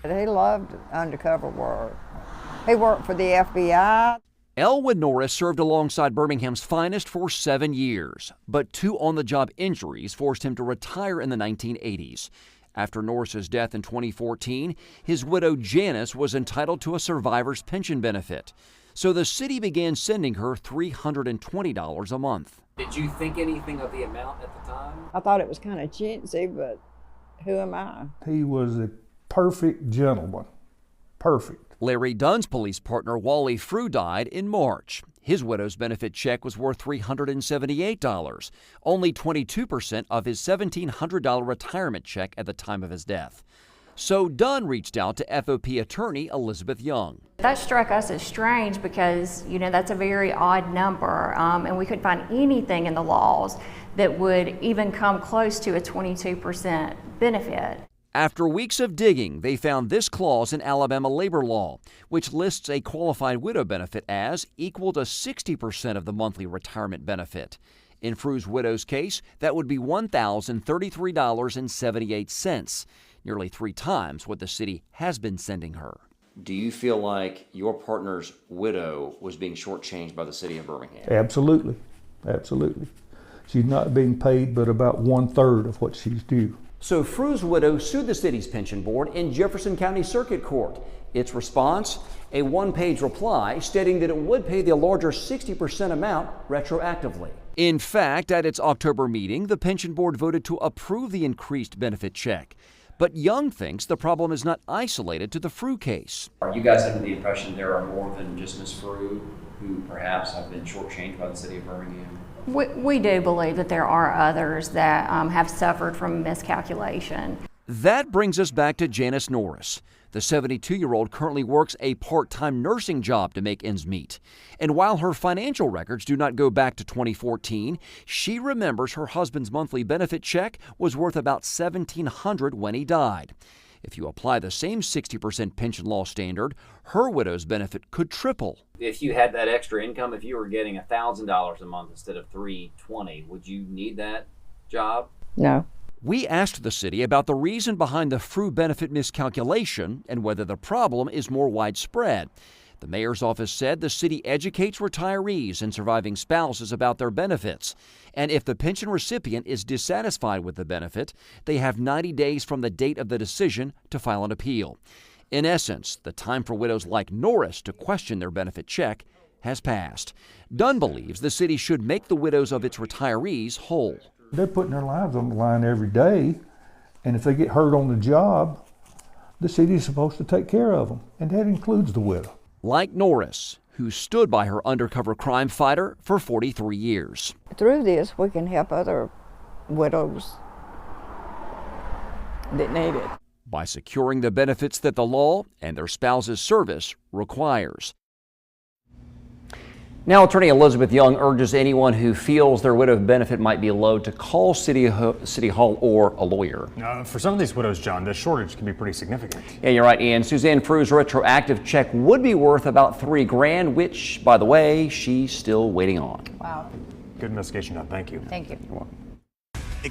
He loved undercover work. He worked for the FBI. Elwood Norris served alongside Birmingham's finest for 7 years, but 2 on-the-job injuries forced him to retire in the 1980s. After Norris's death in 2014, his widow Janice was entitled to a survivor's pension benefit. So the city began sending her $320 a month. Did you think anything of the amount at the time? I thought it was kind of chintzy, but who am I? He was a perfect gentleman. Perfect. Larry Dunn's police partner Wally Frew died in March. His widow's benefit check was worth $378, only 22% of his $1,700 retirement check at the time of his death. So Dunn reached out to FOP attorney Elizabeth Young. That struck us as strange because, that's a very odd number, and we couldn't find anything in the laws that would even come close to a 22% benefit. After weeks of digging, they found this clause in Alabama labor law, which lists a qualified widow benefit as equal to 60% of the monthly retirement benefit. In Frew's widow's case, that would be $1,033.78, nearly 3 times what the city has been sending her. Do you feel like your partner's widow was being shortchanged by the city of Birmingham? Absolutely. Absolutely. She's not being paid but about 1/3 of what she's due. So Frew's widow sued the city's pension board in Jefferson County Circuit Court. Its response, a 1-page reply stating that it would pay the larger 60% amount retroactively. In fact, at its October meeting, the pension board voted to approve the increased benefit check. But Young thinks the problem is not isolated to the Frew case. Are you guys under the impression there are more than just Ms. Frew who perhaps have been shortchanged by the city of Birmingham? We do believe that there are others that have suffered from miscalculation. That brings us back to Janice Norris. The 72-year-old currently works a part-time nursing job to make ends meet. And while her financial records do not go back to 2014, she remembers her husband's monthly benefit check was worth about $1,700 when he died. If you apply the same 60% pension law standard, her widow's benefit could triple. If you had that extra income, if you were getting $1,000 a month instead of $320, would you need that job? No. We asked the city about the reason behind the Frew benefit miscalculation and whether the problem is more widespread. The mayor's office said the city educates retirees and surviving spouses about their benefits. And if the pension recipient is dissatisfied with the benefit, they have 90 days from the date of the decision to file an appeal. In essence, the time for widows like Norris to question their benefit check has passed. Dunn believes the city should make the widows of its retirees whole. They're putting their lives on the line every day, and if they get hurt on the job, the city is supposed to take care of them, and that includes the widow. Like Norris, who stood by her undercover crime fighter for 43 years. Through this, we can help other widows that need it. By securing the benefits that the law and their spouse's service requires. Now, attorney Elizabeth Young urges anyone who feels their widow benefit might be low to call City Hall or a lawyer. For some of these widows, John, the shortage can be pretty significant. Yeah, you're right, Ian. Suzanne Frew's retroactive check would be worth about $3,000, which, by the way, she's still waiting on. Wow. Good investigation, John. Thank you. Thank you. You're welcome.